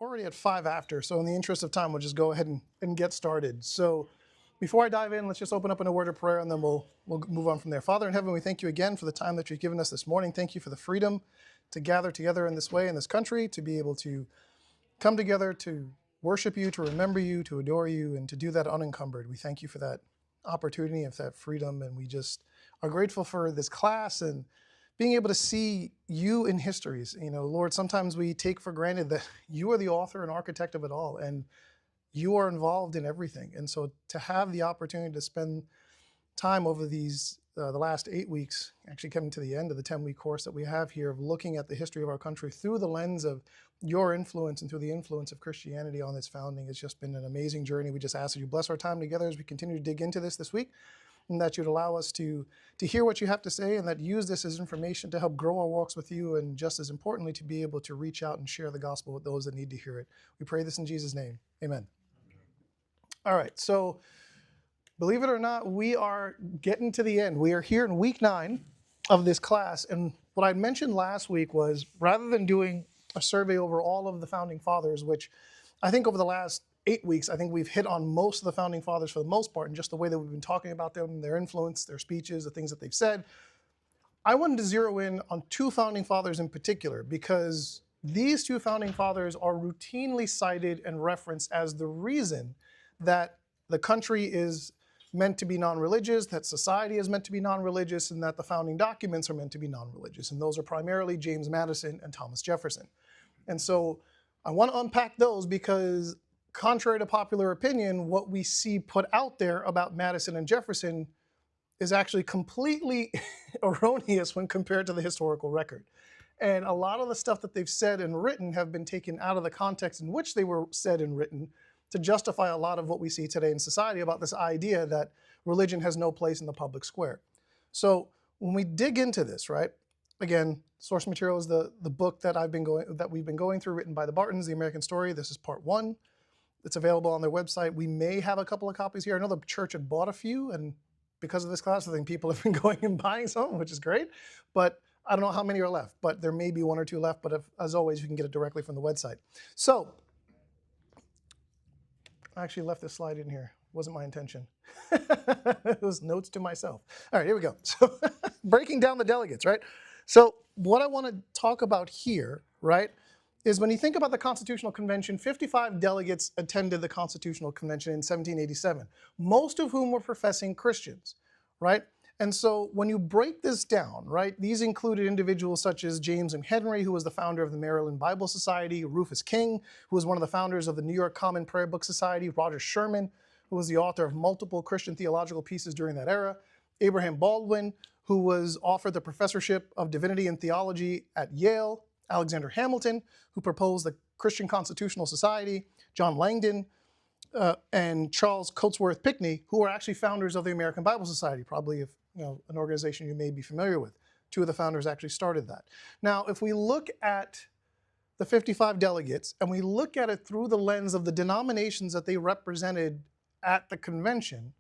already at 5 after, so in the interest of time, we'll just go ahead and get started. So before I dive in, let's just open up in a word of prayer, and then we'll move on from there. Father in heaven, we thank you again for the time that you've given us this morning. Thank you for the freedom to gather together in this way in this country, to be able to come together to worship you, to remember you, to adore you, and to do that unencumbered. We thank you for that opportunity and for that freedom, and we just are grateful for this class and being able to see you in histories. You know, Lord, sometimes we take for granted that you are the author and architect of it all, and you are involved in everything. And so to have the opportunity to spend time over these the last 8 weeks, actually coming to the end of the 10-week course that we have here, of looking at the history of our country through the lens of your influence and through the influence of Christianity on its founding, has just been an amazing journey. We just ask that you bless our time together as we continue to dig into this week, and that you'd allow us to hear what you have to say, and that use this as information to help grow our walks with you, and just as importantly, to be able to reach out and share the gospel with those that need to hear it. We pray this in Jesus' name. Amen. All right, so believe it or not, we are getting to the end. We are here in week 9 of this class, and what I mentioned last week was, rather than doing a survey over all of the founding fathers, which I think over the last 8 weeks, I think we've hit on most of the founding fathers for the most part, and just the way that we've been talking about them, their influence, their speeches, the things that they've said. I wanted to zero in on 2 founding fathers in particular, because these 2 founding fathers are routinely cited and referenced as the reason that the country is meant to be non-religious, that society is meant to be non-religious, and that the founding documents are meant to be non-religious. And those are primarily James Madison and Thomas Jefferson. And so I want to unpack those, because contrary to popular opinion, what we see put out there about Madison and Jefferson is actually completely erroneous when compared to the historical record. And a lot of the stuff that they've said and written have been taken out of the context in which they were said and written to justify a lot of what we see today in society about this idea that religion has no place in the public square. So when we dig into this, right, again, source material is the book that we've been going through, written by the Bartons, The American Story. This is part 1. It's available on their website. We may have a couple of copies here. I know the church had bought a few, and because of this class, I think people have been going and buying some, which is great. But I don't know how many are left, but there may be 1 or 2 left. But as always, you can get it directly from the website. So I actually left this slide in here. Wasn't my intention. It was notes to myself. All right, here we go. So breaking down the delegates, right? So what I want to talk about here, right, is when you think about the Constitutional Convention, 55 delegates attended the Constitutional Convention in 1787, most of whom were professing Christians, right? And so when you break this down, right, these included individuals such as James M. Henry, who was the founder of the Maryland Bible Society, Rufus King, who was one of the founders of the New York Common Prayer Book Society, Roger Sherman, who was the author of multiple Christian theological pieces during that era, Abraham Baldwin, who was offered the professorship of divinity and theology at Yale, Alexander Hamilton, who proposed the Christian Constitutional Society, John Langdon, and Charles Cotesworth Pinckney, who were actually founders of the American Bible Society, probably an organization you may be familiar with. 2 of the founders actually started that. Now, if we look at the 55 delegates and we look at it through the lens of the denominations that they represented at the convention,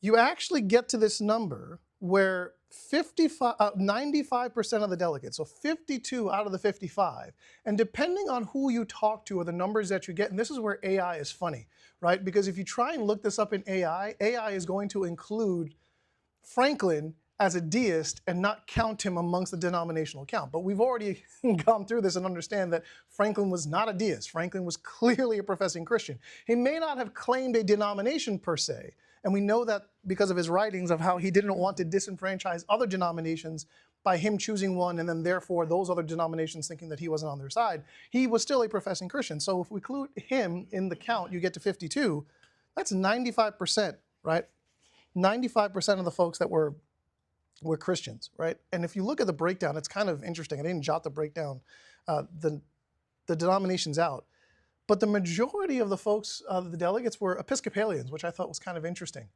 you actually get to this number where 95% of the delegates, so 52 out of the 55, and depending on who you talk to or the numbers that you get, and this is where AI is funny, right? Because if you try and look this up in AI is going to include Franklin as a deist and not count him amongst the denominational count. But we've already gone through this and understand that Franklin was not a deist. Franklin was clearly a professing Christian. He may not have claimed a denomination per se, and we know that because of his writings of how he didn't want to disenfranchise other denominations by him choosing one, and then therefore those other denominations thinking that he wasn't on their side. He was still a professing Christian. So if we include him in the count, you get to 52. That's 95%, right? 95% of the folks that were Christians, right? And if you look at the breakdown, it's kind of interesting. I didn't jot the breakdown, the denominations out. But the majority of the folks, the delegates, were Episcopalians, which I thought was kind of interesting.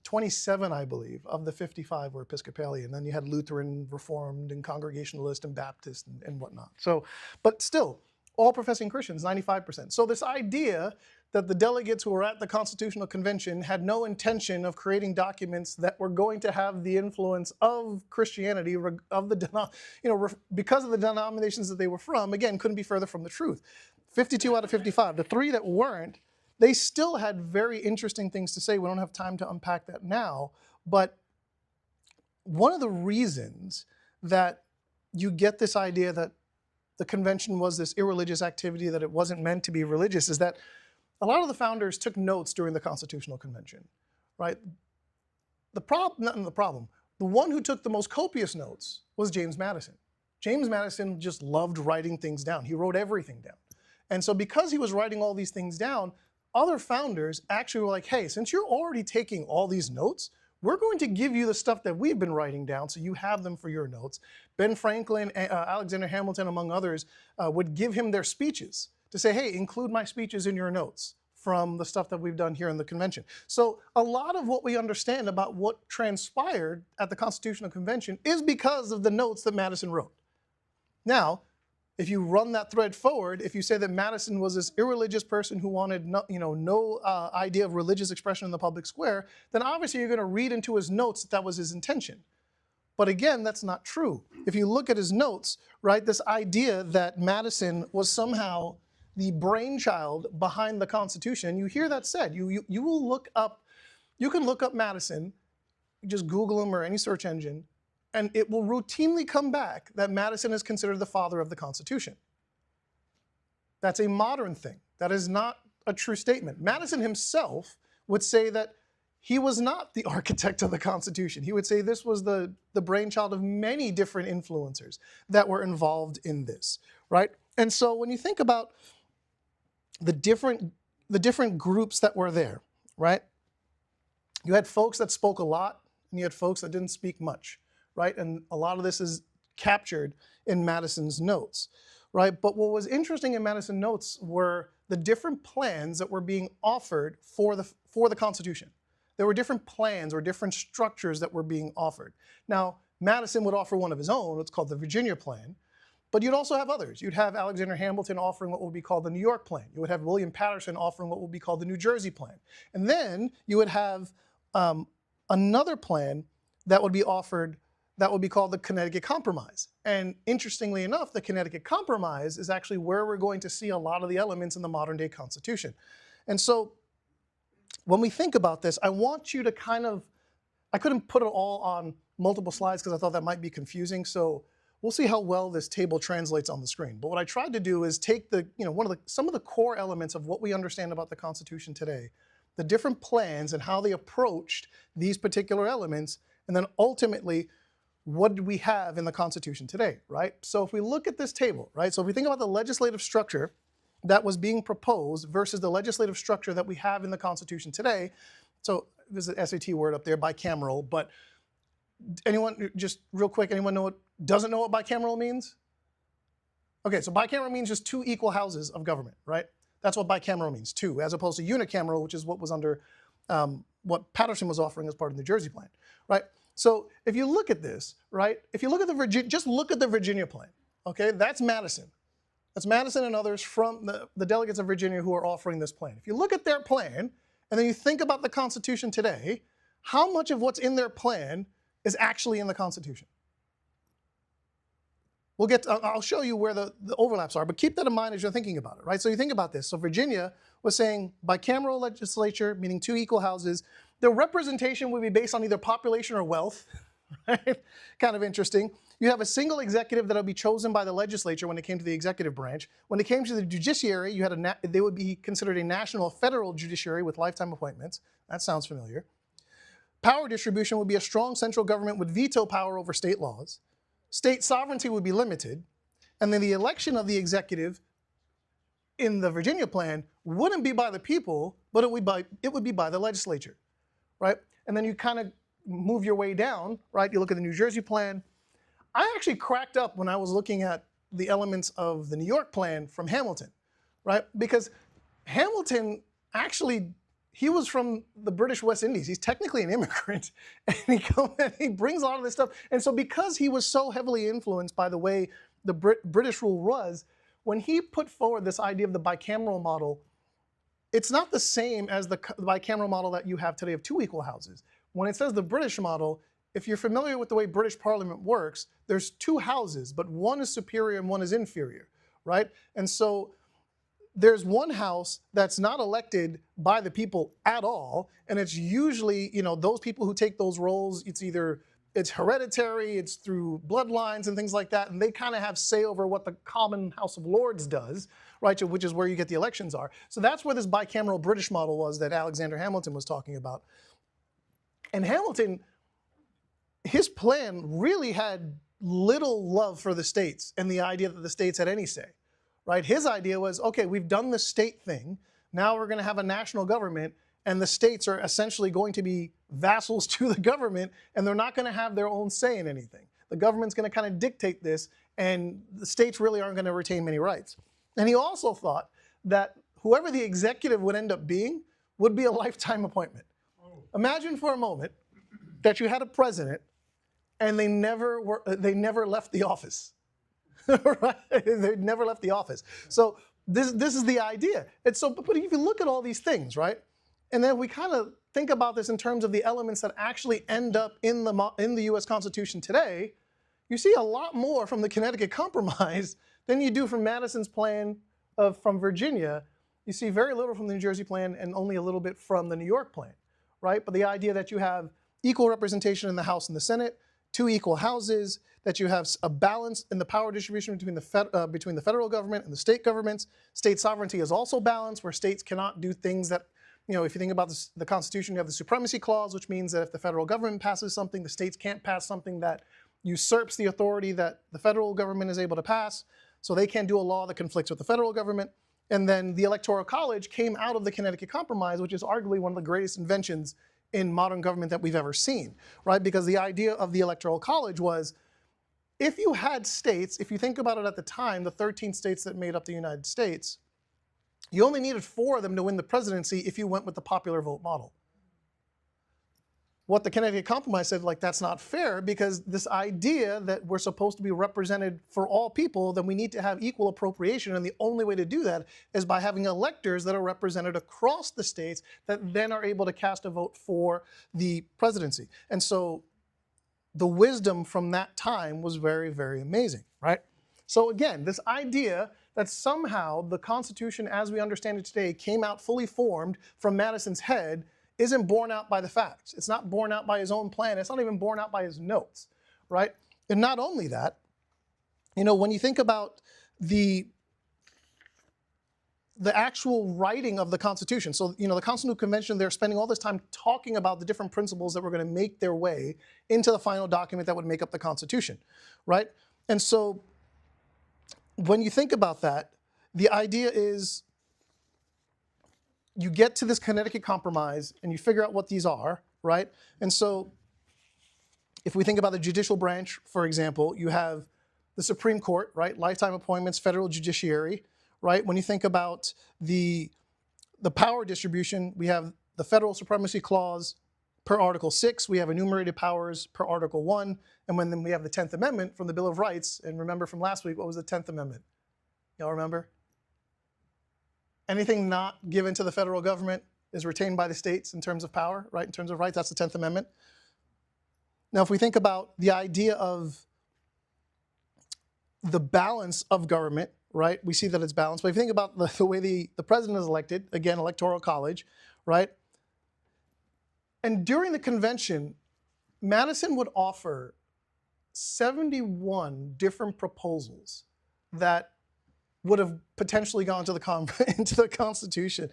27, I believe, of the 55 were Episcopalian. Then you had Lutheran, Reformed, and Congregationalist, and Baptist, and whatnot. So, but still, All professing Christians, 95%. So this idea that the delegates who were at the Constitutional Convention had no intention of creating documents that were going to have the influence of Christianity, of the, because of the denominations that they were from, again, couldn't be further from the truth. 52 out of 55. The 3 that weren't, they still had very interesting things to say. We don't have time to unpack that now, but one of the reasons that you get this idea that the convention was this irreligious activity, that it wasn't meant to be religious, is that a lot of the founders took notes during the Constitutional Convention, right? The one who took the most copious notes was James Madison. James Madison just loved writing things down. He wrote everything down. And so because he was writing all these things down, other founders actually were like, hey, since you're already taking all these notes, we're going to give you the stuff that we've been writing down so you have them for your notes. Ben Franklin, Alexander Hamilton, among others, would give him their speeches to say, hey, include my speeches in your notes from the stuff that we've done here in the convention. So a lot of what we understand about what transpired at the Constitutional Convention is because of the notes that Madison wrote. Now, if you run that thread forward, if you say that Madison was this irreligious person who wanted no idea of religious expression in the public square, then obviously you're going to read into his notes that was his intention. But again, that's not true. If you look at his notes, right, this idea that Madison was somehow the brainchild behind the Constitution, you hear that said. You will look up, you can look up Madison, just Google him or any search engine, and it will routinely come back that Madison is considered the father of the Constitution. That's a modern thing. That is not a true statement. Madison himself would say that he was not the architect of the Constitution. He would say this was the brainchild of many different influencers that were involved in this, right? And so when you think about the different groups that were there, right? You had folks that spoke a lot, and you had folks that didn't speak much. Right? And a lot of this is captured in Madison's notes, right? But what was interesting in Madison's notes were the different plans that were being offered for the Constitution. There were different plans or different structures that were being offered. Now, Madison would offer one of his own, what's called the Virginia Plan, but you'd also have others. You'd have Alexander Hamilton offering what would be called the New York Plan. You would have William Patterson offering what would be called the New Jersey Plan. And then you would have another plan that would be offered that would be called the Connecticut Compromise. And interestingly enough, the Connecticut Compromise is actually where we're going to see a lot of the elements in the modern day Constitution. And so when we think about this, I want you to I couldn't put it all on multiple slides because I thought that might be confusing. So we'll see how well this table translates on the screen. But what I tried to do is take some of the core elements of what we understand about the Constitution today, the different plans and how they approached these particular elements, and then ultimately, what do we have in the Constitution today, right? So if we look at this table, right? So if we think about the legislative structure that was being proposed versus the legislative structure that we have in the Constitution today. So there's an SAT word up there, bicameral, but anyone, just real quick, anyone doesn't know what bicameral means? Okay, so bicameral means just 2 equal houses of government, right? That's what bicameral means, 2, as opposed to unicameral, which is what was under what Patterson was offering as part of the New Jersey Plan, right? So if you look at this, right, if you look at just look at the Virginia Plan, okay, that's Madison. That's Madison and others from the delegates of Virginia who are offering this plan. If you look at their plan, and then you think about the Constitution today, how much of what's in their plan is actually in the Constitution? I'll show you where the overlaps are, but keep that in mind as you're thinking about it, right? So you think about this. So Virginia was saying bicameral legislature, meaning 2 equal houses. The representation would be based on either population or wealth, right? Kind of interesting. You have a single executive that would be chosen by the legislature when it came to the executive branch. When it came to the judiciary, they would be considered a national federal judiciary with lifetime appointments. That sounds familiar. Power distribution would be a strong central government with veto power over state laws. State sovereignty would be limited. And then the election of the executive in the Virginia Plan wouldn't be by the people, but it would be by the legislature. Right? And then you kind of move your way down, right? You look at the New Jersey Plan. I actually cracked up when I was looking at the elements of the New York Plan from Hamilton, right? Because Hamilton actually, he was from the British West Indies. He's technically an immigrant, and he brings a lot of this stuff. And so because he was so heavily influenced by the way the British rule was, when he put forward this idea of the bicameral model, it's not the same as the bicameral model that you have today of 2 equal houses. When it says the British model, if you're familiar with the way British Parliament works, there's 2 houses, but one is superior and one is inferior, right? And so there's one house that's not elected by the people at all, and it's usually, those people who take those roles, it's hereditary, it's through bloodlines and things like that, and they kind of have say over what the common House of Lords does, right, which is where you get the elections are. So that's where this bicameral British model was that Alexander Hamilton was talking about. And Hamilton, his plan really had little love for the states and the idea that the states had any say. Right? His idea was, okay, we've done the state thing. Now we're going to have a national government, and the states are essentially going to be vassals to the government, and they're not going to have their own say in anything. The government's going to kind of dictate this, and the states really aren't going to retain many rights. And he also thought that whoever the executive would end up being would be a lifetime appointment. Imagine for a moment that you had a president, and they never left the office. Right? They never left the office. So this is the idea. And so, but if you look at all these things, right, and then we kind of think about this in terms of the elements that actually end up in the U.S. Constitution today, you see a lot more from the Connecticut Compromise than you do from Madison's plan from Virginia. You see very little from the New Jersey plan and only a little bit from the New York plan, right? But the idea that you have equal representation in the House and the Senate, 2 equal houses, that you have a balance in the power distribution between the federal government and the state governments. State sovereignty is also balanced, where states cannot do things that, if you think about the Constitution, you have the supremacy clause, which means that if the federal government passes something, the states can't pass something that usurps the authority that the federal government is able to pass. So they can't do a law that conflicts with the federal government. And then the Electoral College came out of the Connecticut Compromise, which is arguably one of the greatest inventions in modern government that we've ever seen, right? Because the idea of the Electoral College was, if you had states, if you think about it at the time, the 13 states that made up the United States, you only needed 4 of them to win the presidency if you went with the popular vote model. What the Connecticut Compromise said, that's not fair, because this idea that we're supposed to be represented for all people, then we need to have equal appropriation, and the only way to do that is by having electors that are represented across the states that then are able to cast a vote for the presidency. And so the wisdom from that time was very, very amazing, right? So again, this idea that somehow the Constitution as we understand it today came out fully formed from Madison's head isn't borne out by the facts. It's not borne out by his own plan. It's not even borne out by his notes, right? And not only that, when you think about the actual writing of the Constitution. So, the Constitutional Convention, they're spending all this time talking about the different principles that were going to make their way into the final document that would make up the Constitution, right? And so when you think about that, the idea is you get to this Connecticut Compromise and you figure out what these are, right? And so if we think about the judicial branch, for example, you have the Supreme Court, right? Lifetime appointments, federal judiciary, right? When you think about the power distribution, we have the federal supremacy clause per Article 6, we have enumerated powers per Article 1, and then we have the 10th Amendment from the Bill of Rights. And remember from last week, what was the 10th Amendment? Y'all remember? Anything not given to the federal government is retained by the states in terms of power, right? In terms of rights, that's the 10th Amendment. Now, if we think about the idea of the balance of government, right? We see that it's balanced. But if you think about the way the president is elected, again, Electoral College, right? And during the convention, Madison would offer 71 different proposals that would have potentially gone to into the Constitution.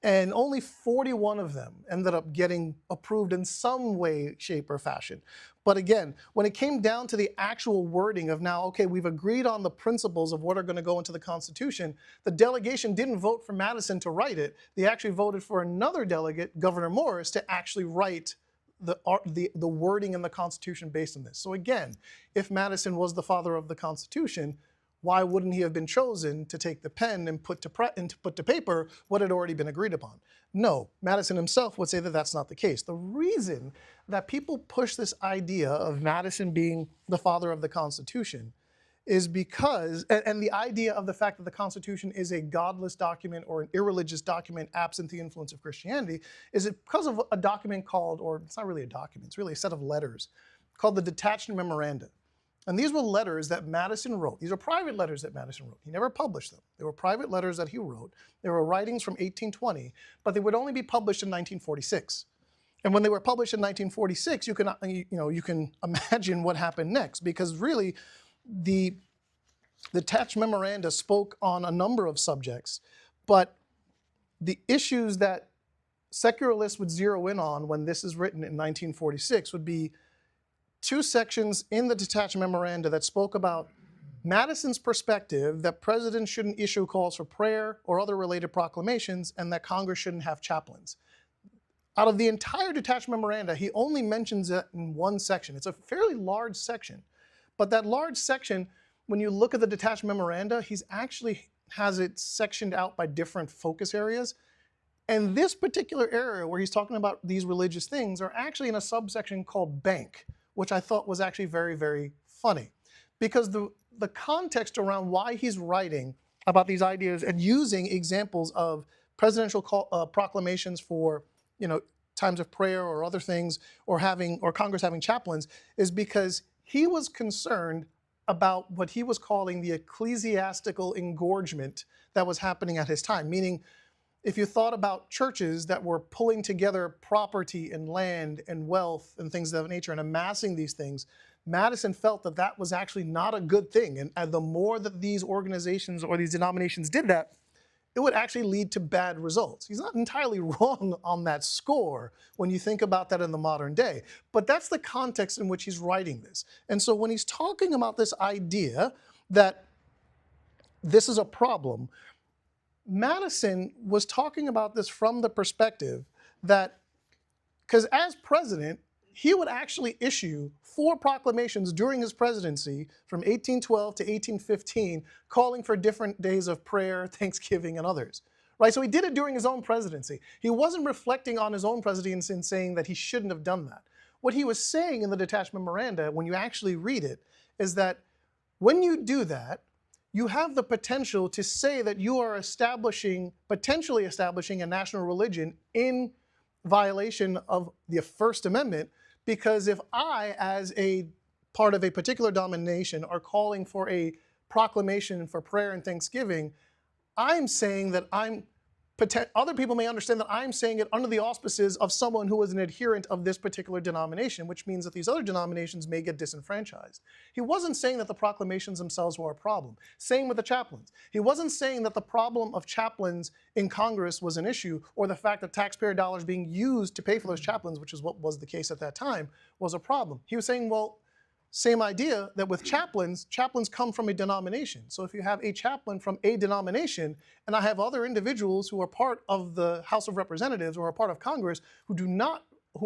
And only 41 of them ended up getting approved in some way, shape, or fashion. But again, when it came down to the actual wording of now, okay, we've agreed on the principles of what are going to go into the Constitution, the delegation didn't vote for Madison to write it. They actually voted for another delegate, Governor Morris, to actually write the wording in the Constitution based on this. So again, if Madison was the father of the Constitution, why wouldn't he have been chosen to take the pen and put to paper what had already been agreed upon? No, Madison himself would say that that's not the case. The reason that people push this idea of Madison being the father of the Constitution is because, and the idea of the fact that the Constitution is a godless document or an irreligious document absent the influence of Christianity, is it because of a document called, or it's not really a document, it's really a set of letters called the Detached Memoranda. And these were letters that Madison wrote. These are private letters that Madison wrote. He never published them. They were private letters that he wrote. They were writings from 1820, but they would only be published in 1946. And when they were published in 1946, you can imagine what happened next, because really the Detached Memoranda spoke on a number of subjects, but the issues that secularists would zero in on when this is written in 1946 would be two sections in the Detached Memoranda that spoke about Madison's perspective that presidents shouldn't issue calls for prayer or other related proclamations, and that Congress shouldn't have chaplains. Out of the entire Detached Memoranda, he only mentions it in one section. It's a fairly large section, but that large section, when you look at the Detached Memoranda, he's actually has it sectioned out by different focus areas. And this particular area where he's talking about these religious things are actually in a subsection called bank, which I thought was actually very, very funny. Because the context around why he's writing about these ideas and using examples of presidential proclamations for times of prayer or other things, or Congress having chaplains, is because he was concerned about what he was calling the ecclesiastical engorgement that was happening at his time. Meaning, if you thought about churches that were pulling together property and land and wealth and things of that nature and amassing these things, Madison felt that that was actually not a good thing. And the more that these organizations or these denominations did that, it would actually lead to bad results. He's not entirely wrong on that score when you think about that in the modern day, but that's the context in which he's writing this. And so when he's talking about this idea that this is a problem, Madison was talking about this from the perspective that, because as president, he would actually issue 4 proclamations during his presidency from 1812 to 1815, calling for different days of prayer, thanksgiving, and others. Right? So he did it during his own presidency. He wasn't reflecting on his own presidency and saying that he shouldn't have done that. What he was saying in the Detached Memoranda, when you actually read it, is that when you do that, you have the potential to say that you are potentially establishing a national religion in violation of the First Amendment, because if I, as a part of a particular denomination, are calling for a proclamation for prayer and thanksgiving, I'm saying that other people may understand that I'm saying it under the auspices of someone who is an adherent of this particular denomination, which means that these other denominations may get disenfranchised. He wasn't saying that the proclamations themselves were a problem. Same with the chaplains. He wasn't saying that the problem of chaplains in Congress was an issue, or the fact that taxpayer dollars being used to pay for those chaplains, which is what was the case at that time, was a problem. He was saying, well, same idea that with chaplains come from a denomination. So if you have a chaplain from a denomination, and I have other individuals who are part of the House of Representatives or are part of Congress who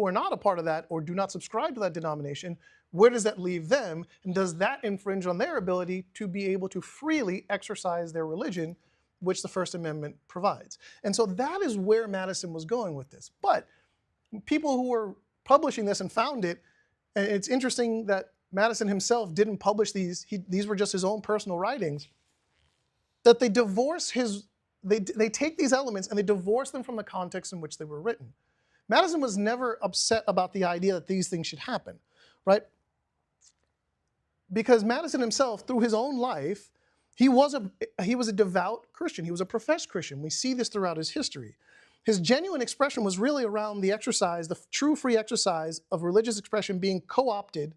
are not a part of that or do not subscribe to that denomination, where does that leave them? And does that infringe on their ability to be able to freely exercise their religion, which the First Amendment provides? And so that is where Madison was going with this. But people who were publishing this and found it, and it's interesting that Madison himself didn't publish these. These were just his own personal writings. That they they take these elements and they divorce them from the context in which they were written. Madison was never upset about the idea that these things should happen, right? Because Madison himself, through his own life, he was a devout Christian. He was a professed Christian. We see this throughout his history. His genuine expression was really around the true free exercise of religious expression being co-opted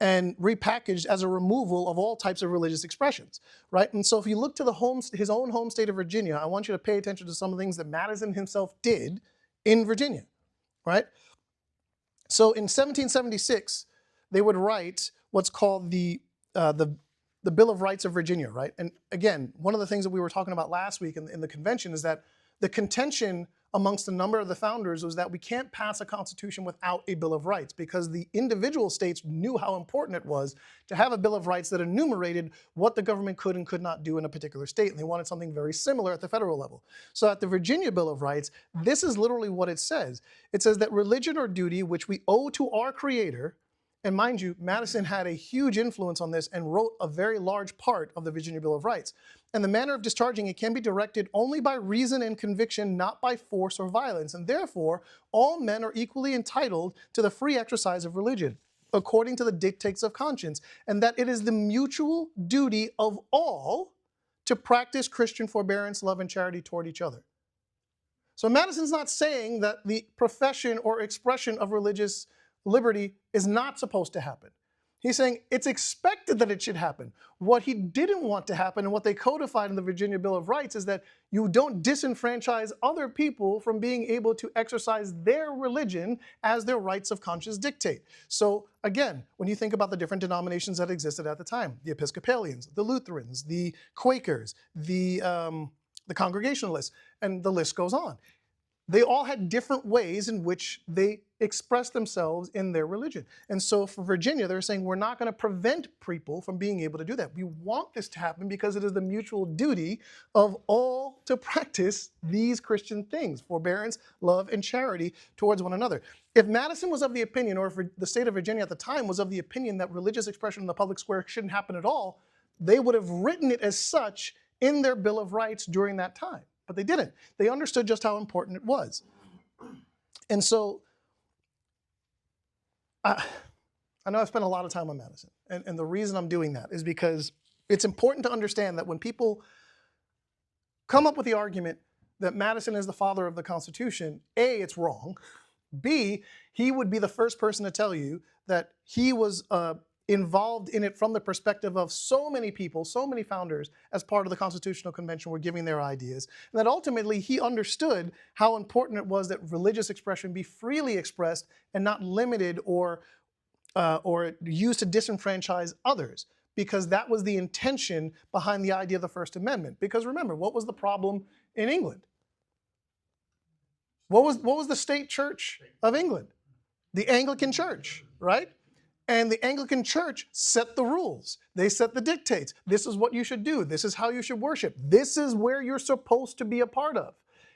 and repackaged as a removal of all types of religious expressions, right? And so if you look to his own home state of Virginia, I want you to pay attention to some of the things that Madison himself did in Virginia, right? So in 1776, they would write what's called the Bill of Rights of Virginia, right? And again, one of the things that we were talking about last week in the convention is that the contention amongst a number of the founders was that we can't pass a constitution without a Bill of Rights, because the individual states knew how important it was to have a Bill of Rights that enumerated what the government could and could not do in a particular state, and they wanted something very similar at the federal level. So at the Virginia Bill of Rights, this is literally what it says. It says that religion or duty which we owe to our Creator And mind you, Madison had a huge influence on this and wrote a very large part of the Virginia Bill of Rights. And the manner of discharging it can be directed only by reason and conviction, not by force or violence. And therefore, all men are equally entitled to the free exercise of religion, according to the dictates of conscience, and that it is the mutual duty of all to practice Christian forbearance, love, and charity toward each other. So Madison's not saying that the profession or expression of religious liberty is not supposed to happen. He's saying it's expected that it should happen. What he didn't want to happen and what they codified in the Virginia Bill of Rights is that you don't disenfranchise other people from being able to exercise their religion as their rights of conscience dictate. So again, when you think about the different denominations that existed at the time, the Episcopalians, the Lutherans, the Quakers, the Congregationalists, and the list goes on. They all had different ways in which they expressed themselves in their religion. And so for Virginia, they're saying we're not going to prevent people from being able to do that. We want this to happen because it is the mutual duty of all to practice these Christian things, forbearance, love, and charity towards one another. If Madison was of the opinion, or if the state of Virginia at the time was of the opinion that religious expression in the public square shouldn't happen at all, they would have written it as such in their Bill of Rights during that time. But they didn't. They understood just how important it was. And so I know I've spent a lot of time on Madison. And the reason I'm doing that is because it's important to understand that when people come up with the argument that Madison is the father of the Constitution, A, it's wrong. B, he would be the first person to tell you that he was involved in it from the perspective of so many people, so many founders as part of the Constitutional Convention were giving their ideas, and that ultimately he understood how important it was that religious expression be freely expressed and not limited or used to disenfranchise others, because that was the intention behind the idea of the First Amendment. Because remember, what was the problem in England? What was the state church of England? The Anglican Church, right? And the Anglican Church set the rules. They set the dictates. This is what you should do. This is how you should worship. This is where you're supposed to be a part of.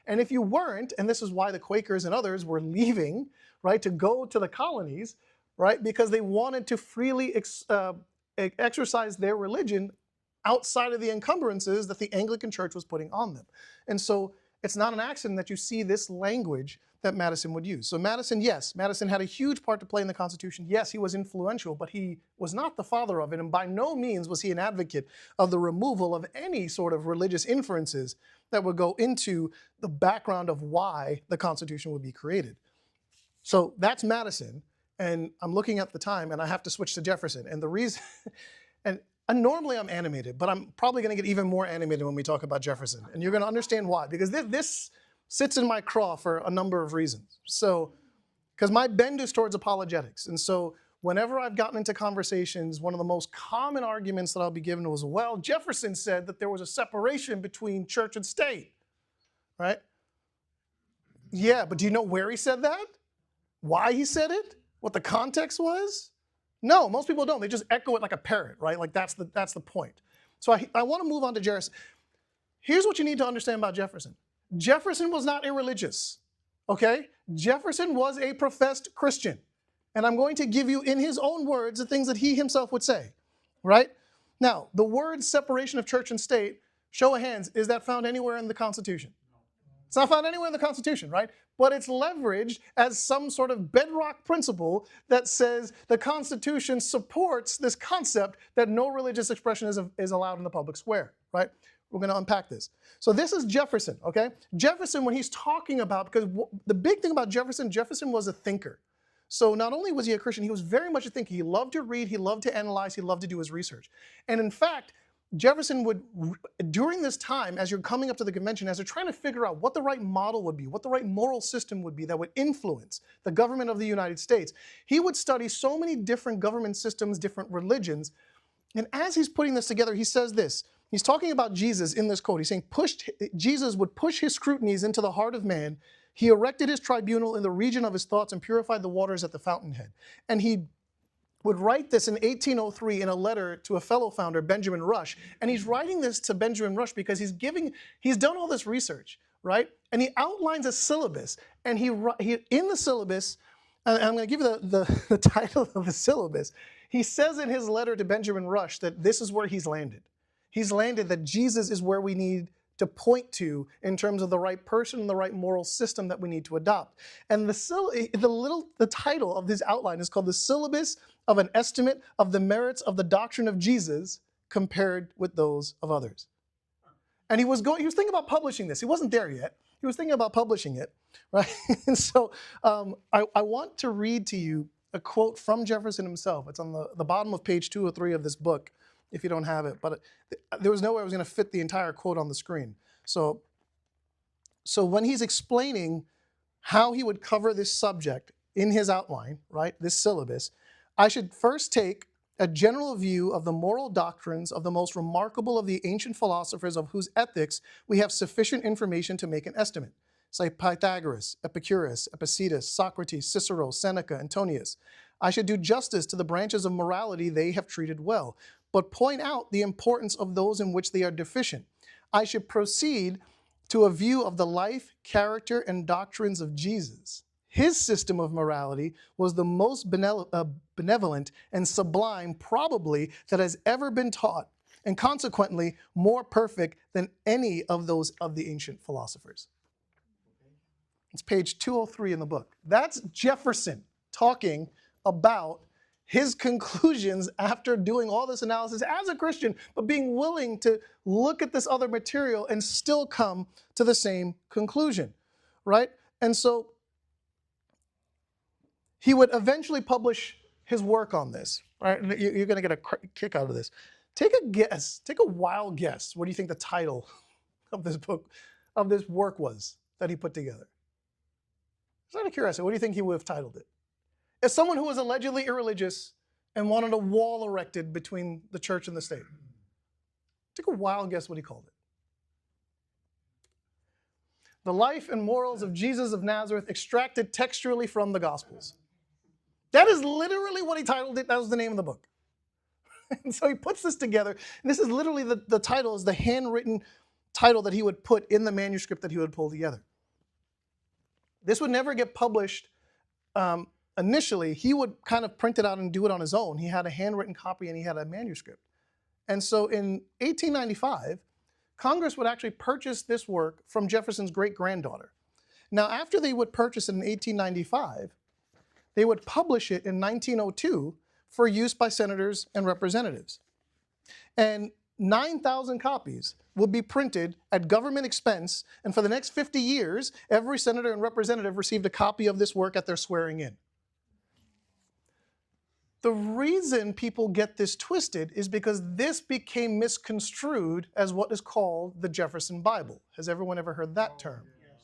And if you weren't, and this is why the Quakers and others were leaving, right, to go to the colonies, right, because they wanted to freely exercise their religion outside of the encumbrances that the Anglican Church was putting on them. And so it's not an accident that you see this language that Madison would use. So Madison, yes, Madison had a huge part to play in the Constitution. Yes, he was influential, but he was not the father of it, and by no means was he an advocate of the removal of any sort of religious inferences that would go into the background of why the Constitution would be created. So that's Madison, and I'm looking at the time, and I have to switch to Jefferson. And the reason, and normally I'm animated, but I'm probably going to get even more animated when we talk about Jefferson, and you're going to understand why, because this sits in my craw for a number of reasons. So, because my bend is towards apologetics. And so whenever I've gotten into conversations, one of the most common arguments that I'll be given was, well, Jefferson said that there was a separation between church and state, right? Yeah, but do you know where he said that? Why he said it? What the context was? No, most people don't. They just echo it like a parrot, right? Like that's the point. So I want to move on to Jefferson. Here's what you need to understand about Jefferson. Jefferson was not irreligious, okay? Jefferson was a professed Christian. And I'm going to give you, in his own words, the things that he himself would say, right? Now, the word separation of church and state, show of hands, is that found anywhere in the Constitution? It's not found anywhere in the Constitution, right? But it's leveraged as some sort of bedrock principle that says the Constitution supports this concept that no religious expression is allowed in the public square, right? We're going to unpack this. So this is Jefferson, okay? Jefferson, when he's talking about, because the big thing about Jefferson was a thinker. So not only was he a Christian, he was very much a thinker. He loved to read, he loved to analyze, he loved to do his research. And in fact, Jefferson would, during this time, as you're coming up to the convention, as they're trying to figure out what the right model would be, what the right moral system would be that would influence the government of the United States, he would study so many different government systems, different religions. And as he's putting this together, he says this. He's talking about Jesus in this quote. He's saying Jesus would push his scrutinies into the heart of man. He erected his tribunal in the region of his thoughts and purified the waters at the fountainhead. And he would write this in 1803 in a letter to a fellow founder, Benjamin Rush. And he's writing this to Benjamin Rush because he's done all this research, right? And he outlines a syllabus. And he in the syllabus, And I'm going to give you the title of the syllabus. He says in his letter to Benjamin Rush that this is where he's landed. He's landed that Jesus is where we need to point to in terms of the right person and the right moral system that we need to adopt. And the title of this outline is called The Syllabus of an Estimate of the Merits of the Doctrine of Jesus Compared with Those of Others. And he was thinking about publishing this. He wasn't there yet. He was thinking about publishing it, right? And so I want to read to you a quote from Jefferson himself. It's on the bottom of page 203 of this book, if you don't have it. But there was no way I was going to fit the entire quote on the screen. So when he's explaining how he would cover this subject in his outline, right, this syllabus, I should first take a general view of the moral doctrines of the most remarkable of the ancient philosophers of whose ethics we have sufficient information to make an estimate. Say Pythagoras, Epicurus, Epictetus, Socrates, Cicero, Seneca, Antonius. I should do justice to the branches of morality they have treated well, but point out the importance of those in which they are deficient. I should proceed to a view of the life, character, and doctrines of Jesus. His system of morality was the most benevolent and sublime, probably, that has ever been taught, and consequently more perfect than any of those of the ancient philosophers. It's page 203 in the book. That's Jefferson talking about his conclusions after doing all this analysis as a Christian, but being willing to look at this other material and still come to the same conclusion, right? And so he would eventually publish his work on this, right? And you're going to get a kick out of this. Take a guess, take a wild guess. What do you think the title of this book, of this work was that he put together? Just out of curiosity, what do you think he would have titled it? As someone who was allegedly irreligious and wanted a wall erected between the church and the state. Take a wild guess what he called it. The Life and Morals of Jesus of Nazareth extracted textually from the Gospels. That is literally what he titled it. That was the name of the book. And so he puts this together. And this is literally the title is the handwritten title that he would put in the manuscript that he would pull together. This would never get published initially. He would kind of print it out and do it on his own. He had a handwritten copy and he had a manuscript. And so in 1895, Congress would actually purchase this work from Jefferson's great-granddaughter. Now, after they would purchase it in 1895, they would publish it in 1902 for use by senators and representatives. And 9,000 copies would be printed at government expense, and for the next 50 years, every senator and representative received a copy of this work at their swearing in. The reason people get this twisted is because this became misconstrued as what is called the Jefferson Bible. Has everyone ever heard that term? Yes.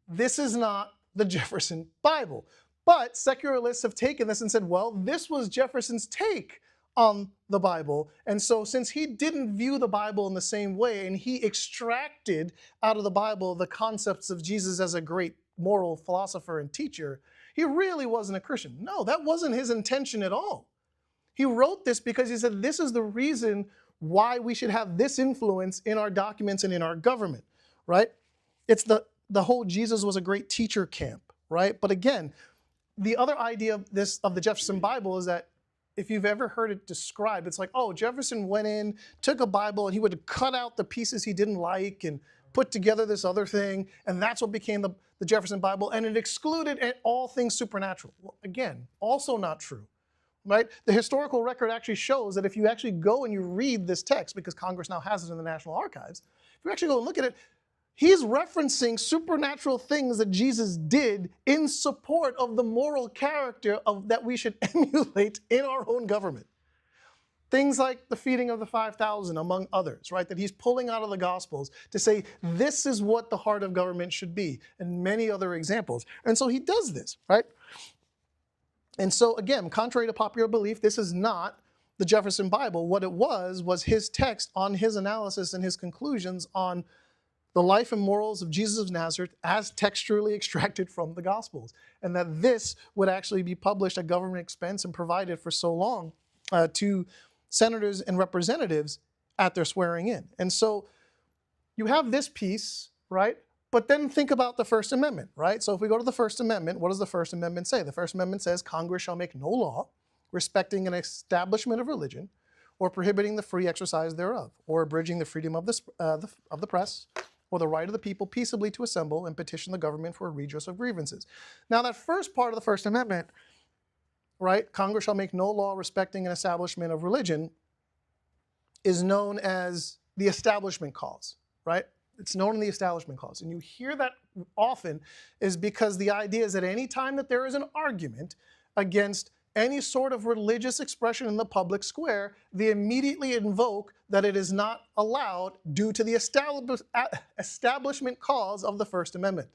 This is not the Jefferson Bible. But secularists have taken this and said, well, this was Jefferson's take on the Bible. And so since he didn't view the Bible in the same way, and he extracted out of the Bible the concepts of Jesus as a great moral philosopher and teacher, he really wasn't a Christian. No, that wasn't his intention at all. He wrote this because he said, this is the reason why we should have this influence in our documents and in our government, right? It's the whole Jesus was a great teacher camp, right? But again, the other idea of the Jefferson Bible is that if you've ever heard it described, it's like, oh, Jefferson went in, took a Bible, and he would cut out the pieces he didn't like and put together this other thing, and that's what became the Jefferson Bible, and it excluded all things supernatural. Well, again, also not true, right? The historical record actually shows that if you actually go and you read this text, because Congress now has it in the National Archives, if you actually go and look at it, he's referencing supernatural things that Jesus did in support of the moral character that we should emulate in our own government. Things like the feeding of the 5,000, among others, right? That he's pulling out of the Gospels to say, this is what the heart of government should be, and many other examples. And so he does this, right? And so again, contrary to popular belief, this is not the Jefferson Bible. What it was his text on his analysis and his conclusions on the life and morals of Jesus of Nazareth as textually extracted from the Gospels. And that this would actually be published at government expense and provided for so long to senators and representatives at their swearing in. And so you have this piece, right? But then think about the First Amendment, right? So if we go to the First Amendment, what does the First Amendment say? The First Amendment says Congress shall make no law respecting an establishment of religion or prohibiting the free exercise thereof, or abridging the freedom of the press, or the right of the people peaceably to assemble and petition the government for a redress of grievances. Now that first part of the First Amendment, right, Congress shall make no law respecting an establishment of religion, is known as the Establishment Clause, right? It's known in the Establishment Clause. And you hear that often is because the idea is that any time that there is an argument against any sort of religious expression in the public square, they immediately invoke that it is not allowed due to the Establishment Clause of the First Amendment.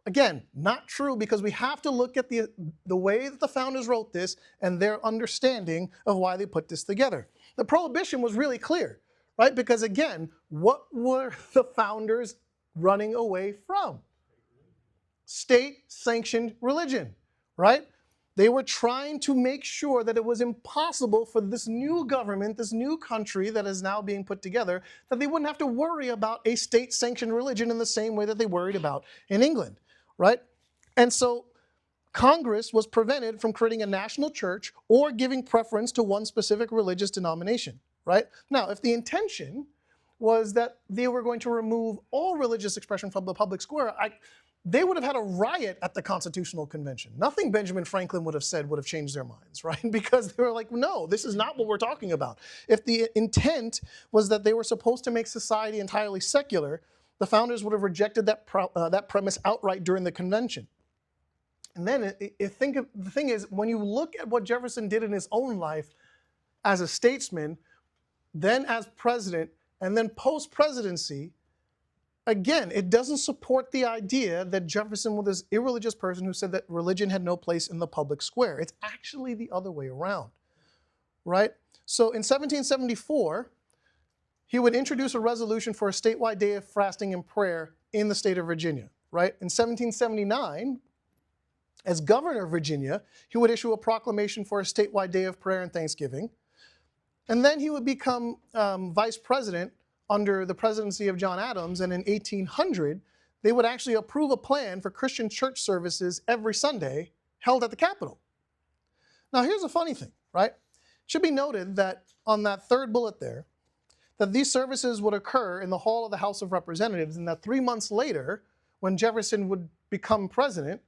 Again, not true, because we have to look at the way that the founders wrote this and their understanding of why they put this together. The prohibition was really clear, right? Because again, what were the founders running away from? State-sanctioned religion, right? They were trying to make sure that it was impossible for this new government, this new country that is now being put together, that they wouldn't have to worry about a state-sanctioned religion in the same way that they worried about in England, right? And so Congress was prevented from creating a national church or giving preference to one specific religious denomination, right? Now, if the intention was that they were going to remove all religious expression from the public square, they would have had a riot at the Constitutional Convention. Nothing Benjamin Franklin would have said would have changed their minds, right? Because they were like, no, this is not what we're talking about. If the intent was that they were supposed to make society entirely secular, the founders would have rejected that premise outright during the convention. And then the thing is, when you look at what Jefferson did in his own life as a statesman, then as president, and then post-presidency, again, it doesn't support the idea that Jefferson was this irreligious person who said that religion had no place in the public square. It's actually the other way around, right? So in 1774, he would introduce a resolution for a statewide day of fasting and prayer in the state of Virginia, right? In 1779, as governor of Virginia, he would issue a proclamation for a statewide day of prayer and thanksgiving. And then he would become vice president under the presidency of John Adams, and in 1800, they would actually approve a plan for Christian church services every Sunday held at the Capitol. Now here's a funny thing, right? It should be noted that on that third bullet there, that these services would occur in the hall of the House of Representatives, and that 3 months later, when Jefferson would become president,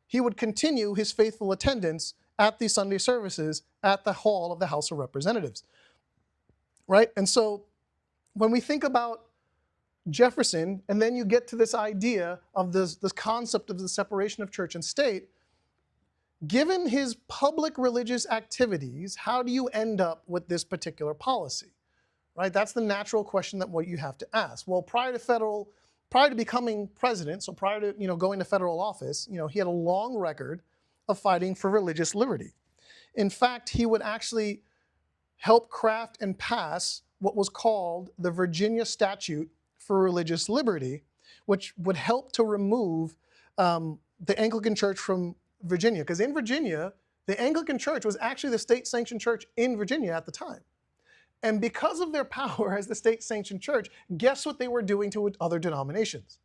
he would continue his faithful attendance at these Sunday services at the hall of the House of Representatives, right? And so when we think about Jefferson, and then you get to this idea of this concept of the separation of church and state, given his public religious activities, how do you end up with this particular policy, right? That's the natural question that what you have to ask. Well, prior to becoming president, so prior to going to federal office, he had a long record of fighting for religious liberty. In fact, he would actually help craft and pass what was called the Virginia Statute for Religious Liberty, which would help to remove the Anglican Church from Virginia. Because in Virginia, the Anglican Church was actually the state-sanctioned church in Virginia at the time. And because of their power as the state-sanctioned church, guess what they were doing to other denominations?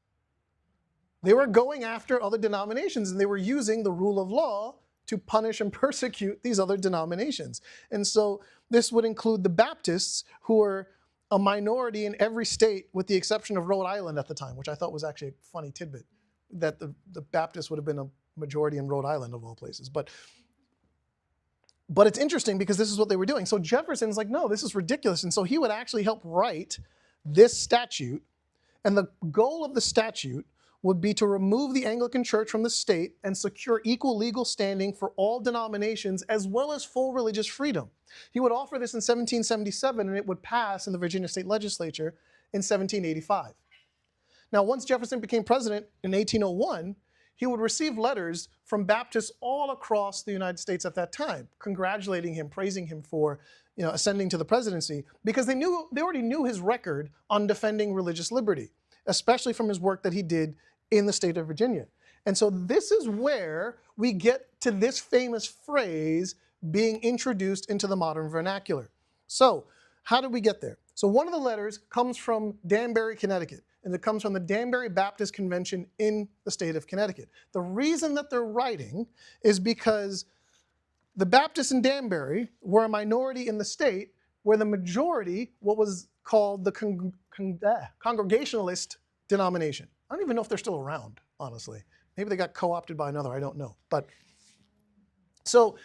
They were going after other denominations, and they were using the rule of law to punish and persecute these other denominations. And so this would include the Baptists, who were a minority in every state with the exception of Rhode Island at the time, which I thought was actually a funny tidbit, that the Baptists would have been a majority in Rhode Island of all places. But it's interesting because this is what they were doing. So Jefferson's like, no, this is ridiculous. And so he would actually help write this statute. And the goal of the statute would be to remove the Anglican Church from the state and secure equal legal standing for all denominations as well as full religious freedom. He would offer this in 1777, and it would pass in the Virginia State Legislature in 1785. Now, once Jefferson became president in 1801, he would receive letters from Baptists all across the United States at that time, congratulating him, praising him for ascending to the presidency, because they already knew his record on defending religious liberty, especially from his work that he did in the state of Virginia. And so this is where we get to this famous phrase being introduced into the modern vernacular. So how did we get there? So one of the letters comes from Danbury, Connecticut. and it comes from the Danbury Baptist Convention in the state of Connecticut. The reason that they're writing is because the Baptists in Danbury were a minority in the state, where the majority, what was called the Congregationalist denomination. I don't even know if they're still around, honestly. Maybe they got co-opted by another, I don't know. But so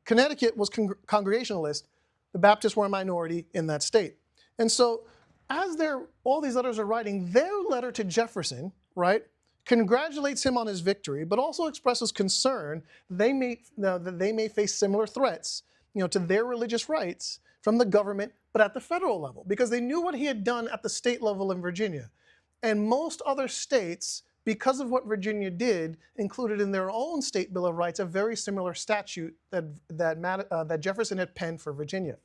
Connecticut was Congregationalist. The Baptists were a minority in that state. And so as all these letters are writing, their letter to Jefferson, right, congratulates him on his victory, but also expresses concern that they may face similar threats, to their religious rights from the government, but at the federal level, because they knew what he had done at the state level in Virginia. And most other states, because of what Virginia did, included in their own state Bill of Rights a very similar statute that Jefferson had penned for Virginia.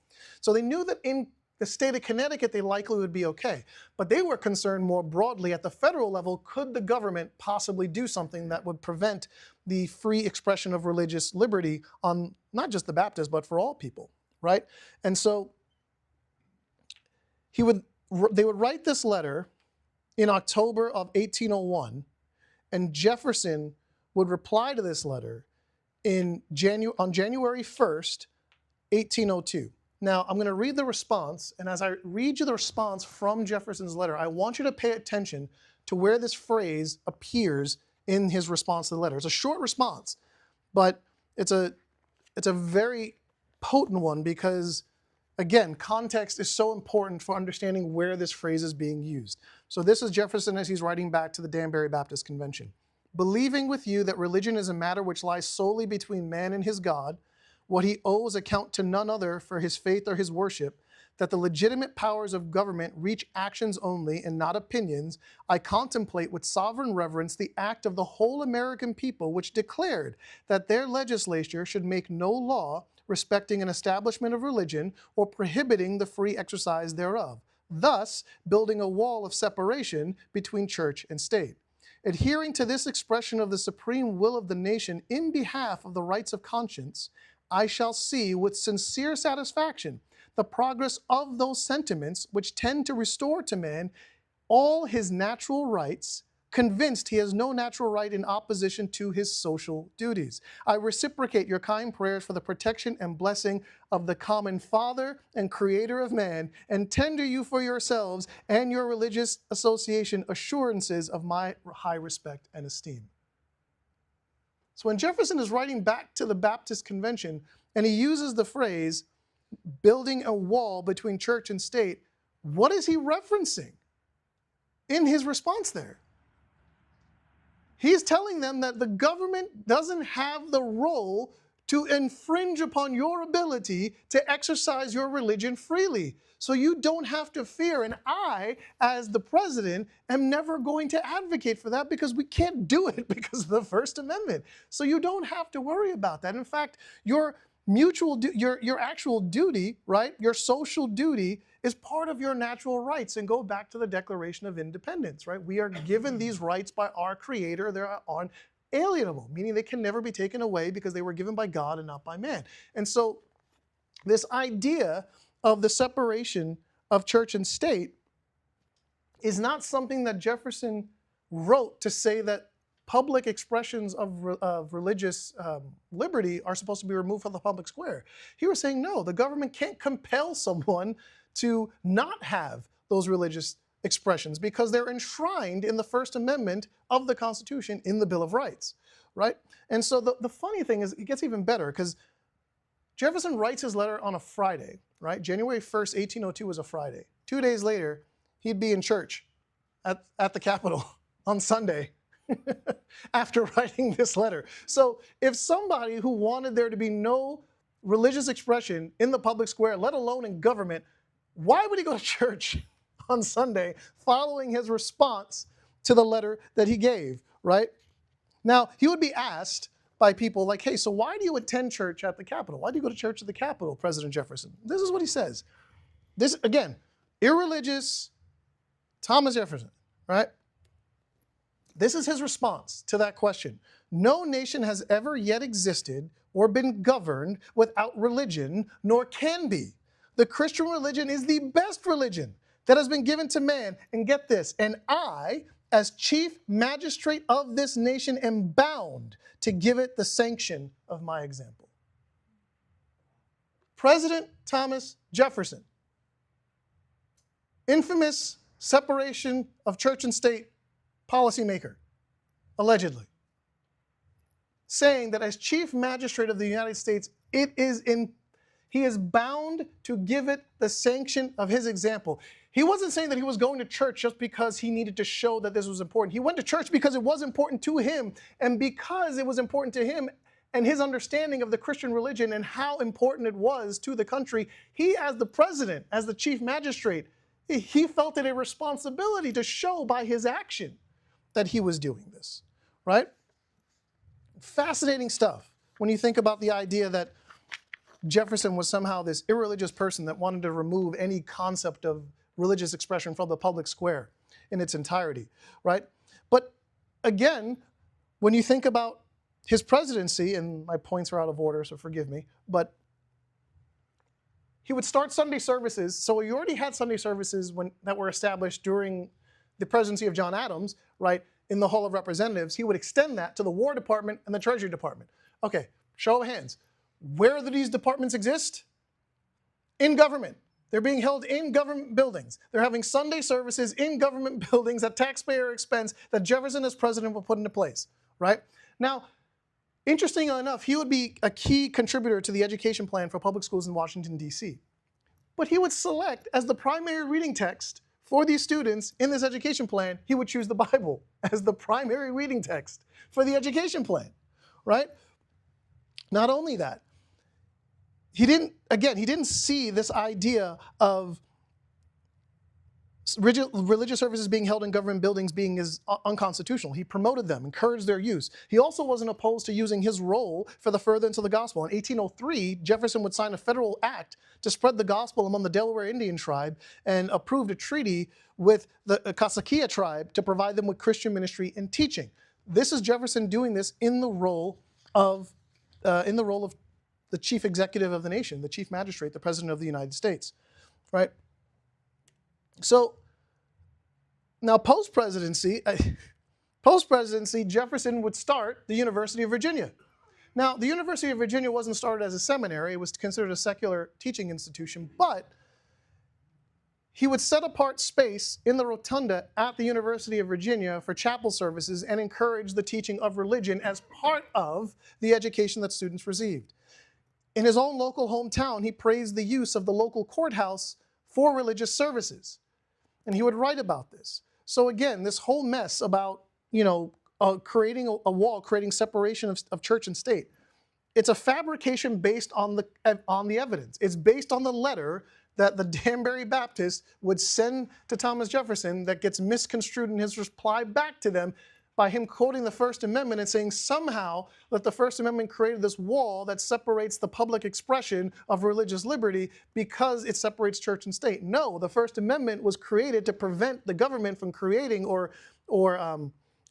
So they knew that in the state of Connecticut, they likely would be okay. But they were concerned more broadly at the federal level, could the government possibly do something that would prevent the free expression of religious liberty on not just the Baptists, but for all people, right? And so they would write this letter in October of 1801, and Jefferson would reply to this letter on January 1st, 1802. Now, I'm going to read the response, and as I read you the response from Jefferson's letter, I want you to pay attention to where this phrase appears in his response to the letter. It's a short response, but it's a very potent one because, again, context is so important for understanding where this phrase is being used. So this is Jefferson as he's writing back to the Danbury Baptist Convention. Believing with you that religion is a matter which lies solely between man and his God, what he owes account to none other for his faith or his worship, that the legitimate powers of government reach actions only and not opinions, I contemplate with sovereign reverence the act of the whole American people which declared that their legislature should make no law respecting an establishment of religion or prohibiting the free exercise thereof, thus building a wall of separation between church and state. Adhering to this expression of the supreme will of the nation in behalf of the rights of conscience, I shall see with sincere satisfaction the progress of those sentiments which tend to restore to man all his natural rights, convinced he has no natural right in opposition to his social duties. I reciprocate your kind prayers for the protection and blessing of the common Father and Creator of man, and tender you for yourselves and your religious association assurances of my high respect and esteem. So when Jefferson is writing back to the Baptist Convention and he uses the phrase, building a wall between church and state, what is he referencing in his response there? He's telling them that the government doesn't have the role to infringe upon your ability to exercise your religion freely. So you don't have to fear. And I, as the president, am never going to advocate for that because we can't do it because of the First Amendment. So you don't have to worry about that. In fact, your actual duty, right, your social duty is part of your natural rights, and go back to the Declaration of Independence, right? We are given these rights by our Creator. They're unalienable, meaning they can never be taken away because they were given by God and not by man. And so this idea of the separation of church and state is not something that Jefferson wrote to say that public expressions of religious liberty are supposed to be removed from the public square. He was saying, no, the government can't compel someone to not have those religious expressions because they're enshrined in the First Amendment of the Constitution in the Bill of Rights, right? And so the funny thing is, it gets even better because Jefferson writes his letter on a Friday, right? January 1st, 1802 was a Friday. 2 days later, he'd be in church at the Capitol on Sunday after writing this letter. So if somebody who wanted there to be no religious expression in the public square, let alone in government, why would he go to church on Sunday following his response to the letter that he gave, right? Now, he would be asked by people like, hey, so why do you attend church at the Capitol? Why do you go to church at the Capitol, President Jefferson? This is what he says. This, again, irreligious Thomas Jefferson, right? This is his response to that question. No nation has ever yet existed or been governed without religion, nor can be. The Christian religion is the best religion. that has been given to man, and get this, and I, as chief magistrate of this nation, am bound to give it the sanction of my example. President Thomas Jefferson, infamous separation of church and state policymaker, allegedly, saying that as chief magistrate of the United States, he is bound to give it the sanction of his example. He wasn't saying that he was going to church just because he needed to show that this was important. He went to church because it was important to him, and because it was important to him and his understanding of the Christian religion and how important it was to the country, he, as the president, as the chief magistrate, he felt it a responsibility to show by his action that he was doing this, right? Fascinating stuff when you think about the idea that Jefferson was somehow this irreligious person that wanted to remove any concept of religious expression from the public square in its entirety, right? But again, when you think about his presidency, and my points are out of order, so forgive me, but he would start Sunday services. So he already had Sunday services that were established during the presidency of John Adams, right, in the Hall of Representatives. He would extend that to the War Department and the Treasury Department. Okay, show of hands. Where do these departments exist? In government. They're being held in government buildings. They're having Sunday services in government buildings at taxpayer expense that Jefferson as president will put into place, right? Now, interestingly enough, he would be a key contributor to the education plan for public schools in Washington, D.C. But he would select as the primary reading text for these students in this education plan, he would choose the Bible as the primary reading text for the education plan, right? Not only that, he didn't see this idea of religious services being held in government buildings being as unconstitutional. He promoted them, encouraged their use. He also wasn't opposed to using his role for the furtherance of the gospel. In 1803, Jefferson would sign a federal act to spread the gospel among the Delaware Indian tribe and approved a treaty with the Casaquia tribe to provide them with Christian ministry and teaching. This is Jefferson doing this in the role of the chief executive of the nation, the chief magistrate, the president of the United States, right? So now post-presidency, Jefferson would start the University of Virginia. Now, the University of Virginia wasn't started as a seminary. It was considered a secular teaching institution, but he would set apart space in the rotunda at the University of Virginia for chapel services and encourage the teaching of religion as part of the education that students received. In his own local hometown, he praised the use of the local courthouse for religious services. And he would write about this. So again, this whole mess about, creating a wall, creating separation of church and state, it's a fabrication based on the evidence. It's based on the letter that the Danbury Baptist would send to Thomas Jefferson that gets misconstrued in his reply back to them by him quoting the First Amendment and saying somehow that the First Amendment created this wall that separates the public expression of religious liberty because it separates church and state. No, the First Amendment was created to prevent the government from creating or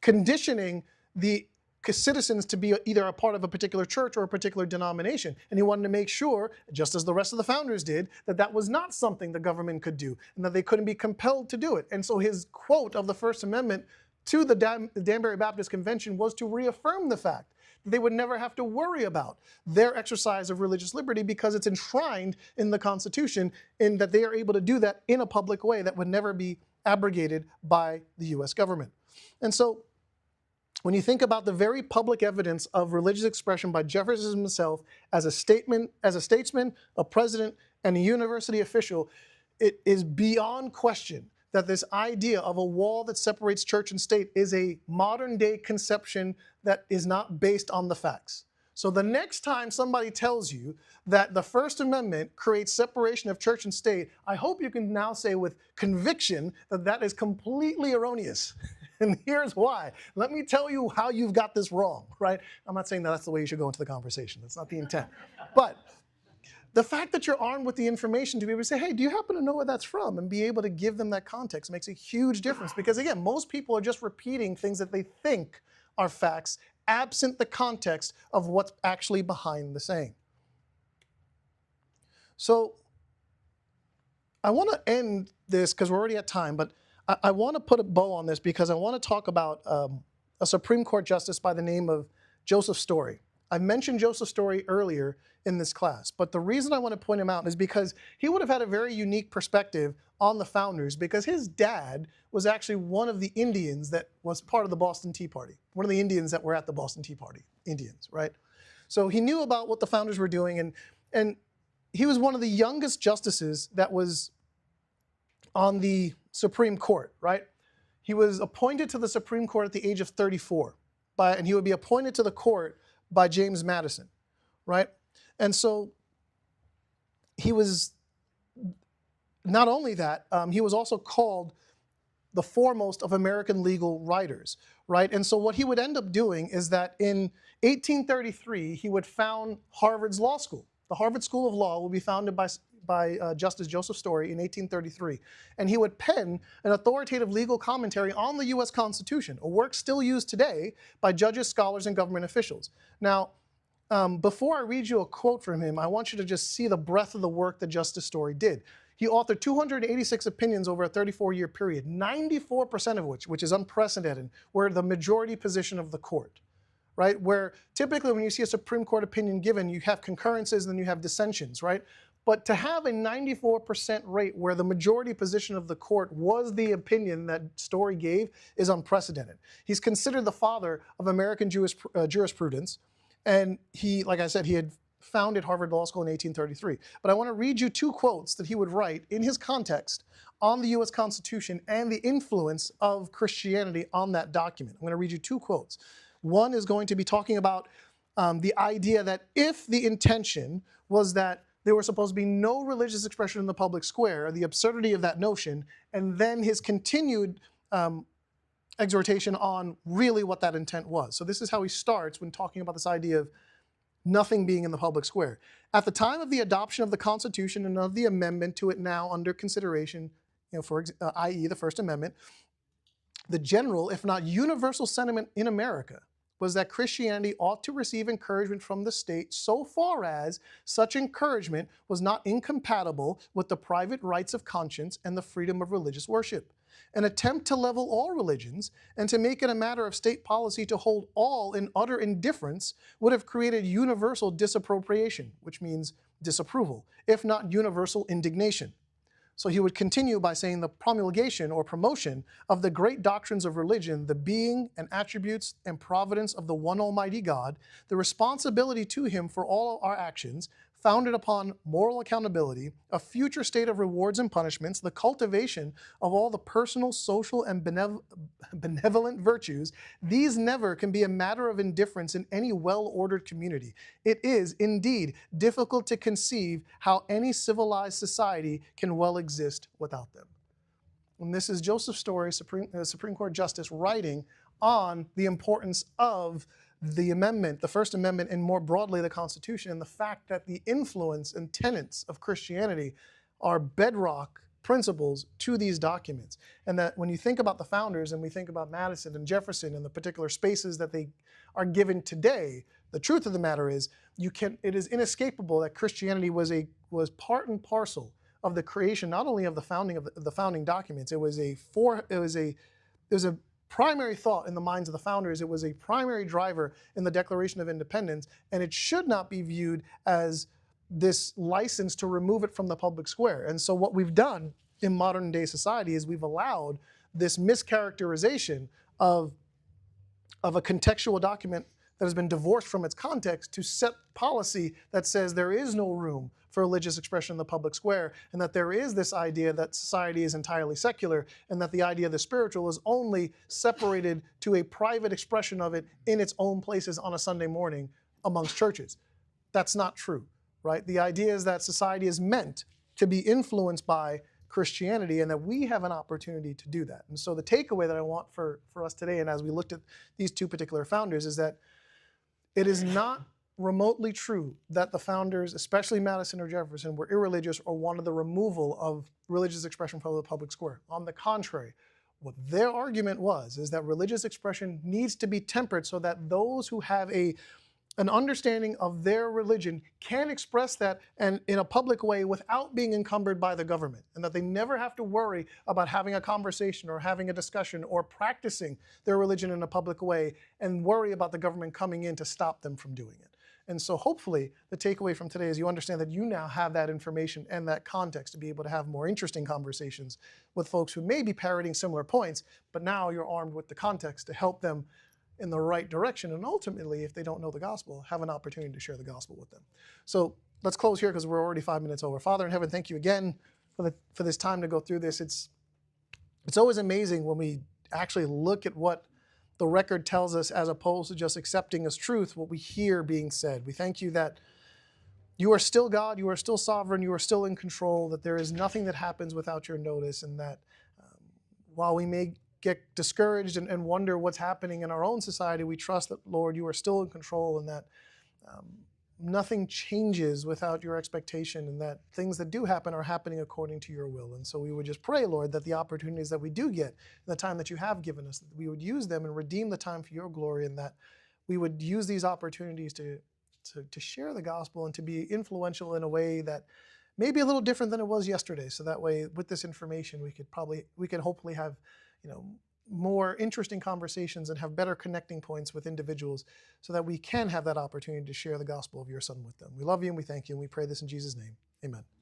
conditioning the citizens to be either a part of a particular church or a particular denomination. And he wanted to make sure, just as the rest of the founders did, that that was not something the government could do and that they couldn't be compelled to do it. And so his quote of the First Amendment to the Danbury Baptist Convention was to reaffirm the fact that they would never have to worry about their exercise of religious liberty because it's enshrined in the Constitution in that they are able to do that in a public way that would never be abrogated by the U.S. government. And so when you think about the very public evidence of religious expression by Jefferson himself as a statesman, a president, and a university official, it is beyond question that this idea of a wall that separates church and state is a modern day conception that is not based on the facts. So the next time somebody tells you that the First Amendment creates separation of church and state, I hope you can now say with conviction that that is completely erroneous. And here's why. Let me tell you how you've got this wrong, right? I'm not saying that that's the way you should go into the conversation. That's not the intent. But the fact that you're armed with the information to be able to say, hey, do you happen to know where that's from? And be able to give them that context makes a huge difference. Because again, most people are just repeating things that they think are facts, absent the context of what's actually behind the saying. So I want to end this because we're already at time, but I want to put a bow on this because I want to talk about a Supreme Court justice by the name of Joseph Story. I mentioned Joseph Story earlier in this class, but the reason I want to point him out is because he would have had a very unique perspective on the founders, because his dad was actually one of the Indians that was part of the Boston Tea Party, one of the Indians that were at the Boston Tea Party, Indians, right? So he knew about what the founders were doing, and he was one of the youngest justices that was on the Supreme Court, right? He was appointed to the Supreme Court at the age of 34, and he would be appointed to the court by James Madison, right? And so he was, not only that, he was also called the foremost of American legal writers, right? And so what he would end up doing is that in 1833, he would found Harvard's law school. The Harvard School of Law will be founded by Justice Joseph Story in 1833. And he would pen an authoritative legal commentary on the US Constitution, a work still used today by judges, scholars, and government officials. Now, before I read you a quote from him, I want you to just see the breadth of the work that Justice Story did. He authored 286 opinions over a 34-year period, 94% of which is unprecedented, were the majority position of the court, right? Where typically when you see a Supreme Court opinion given, you have concurrences and then you have dissensions, right? But to have a 94% rate where the majority position of the court was the opinion that Story gave is unprecedented. He's considered the father of American jurisprudence. And he, like I said, he had founded Harvard Law School in 1833. But I want to read you two quotes that he would write in his context on the US Constitution and the influence of Christianity on that document. I'm going to read you two quotes. One is going to be talking about the idea that if the intention was that there was supposed to be no religious expression in the public square, the absurdity of that notion, and then his continued exhortation on really what that intent was. So this is how he starts when talking about this idea of nothing being in the public square. At the time of the adoption of the Constitution and of the amendment to it now under consideration, i.e. the First Amendment, the general, if not universal sentiment in America was that Christianity ought to receive encouragement from the state so far as such encouragement was not incompatible with the private rights of conscience and the freedom of religious worship. An attempt to level all religions and to make it a matter of state policy to hold all in utter indifference would have created universal disapprobation, which means disapproval, if not universal indignation. So he would continue by saying the promulgation or promotion of the great doctrines of religion, the being and attributes and providence of the one Almighty God, the responsibility to him for all our actions, founded upon moral accountability, a future state of rewards and punishments, the cultivation of all the personal, social, and benevolent virtues, these never can be a matter of indifference in any well-ordered community. It is, indeed, difficult to conceive how any civilized society can well exist without them. And this is Joseph Story, Supreme Court Justice, writing on the importance of the amendment, the First Amendment, and more broadly the Constitution, and the fact that the influence and tenets of Christianity are bedrock principles to these documents. And that when you think about the founders and we think about Madison and Jefferson and the particular spaces that they are given today, the truth of the matter is it is inescapable that Christianity was part and parcel of the creation, not only of the founding documents. It was a primary thought in the minds of the founders. It was a primary driver in the Declaration of Independence, and it should not be viewed as this license to remove it from the public square. And so what we've done in modern day society is we've allowed this mischaracterization of a contextual document that has been divorced from its context to set policy that says there is no room for religious expression in the public square, and that there is this idea that society is entirely secular, and that the idea of the spiritual is only separated to a private expression of it in its own places on a Sunday morning amongst churches. That's not true, right? The idea is that society is meant to be influenced by Christianity, and that we have an opportunity to do that. And so the takeaway that I want for us today, and as we looked at these two particular founders, is that it is not remotely true that the founders, especially Madison or Jefferson, were irreligious or wanted the removal of religious expression from the public square. On the contrary, what their argument is that religious expression needs to be tempered so that those who have a an understanding of their religion, can express that and in a public way without being encumbered by the government, and that they never have to worry about having a conversation or having a discussion or practicing their religion in a public way and worry about the government coming in to stop them from doing it. And so hopefully the takeaway from today is you understand that you now have that information and that context to be able to have more interesting conversations with folks who may be parroting similar points, but now you're armed with the context to help them in the right direction, and ultimately, if they don't know the gospel, have an opportunity to share the gospel with them. So let's close here because we're already 5 minutes over. Father in heaven, thank you again for this time to go through this. It's always amazing when we actually look at what the record tells us as opposed to just accepting as truth what we hear being said. We thank you that you are still God, you are still sovereign, you are still in control, that there is nothing that happens without your notice, and that while we may get discouraged and wonder what's happening in our own society, we trust that, Lord, you are still in control, and that nothing changes without your expectation, and that things that do happen are happening according to your will. And so we would just pray, Lord, that the opportunities that we do get in the time that you have given us, that we would use them and redeem the time for your glory, and that we would use these opportunities to share the gospel and to be influential in a way that may be a little different than it was yesterday. So that way, with this information, we could hopefully have more interesting conversations and have better connecting points with individuals so that we can have that opportunity to share the gospel of your Son with them. We love you and we thank you, and we pray this in Jesus' name. Amen.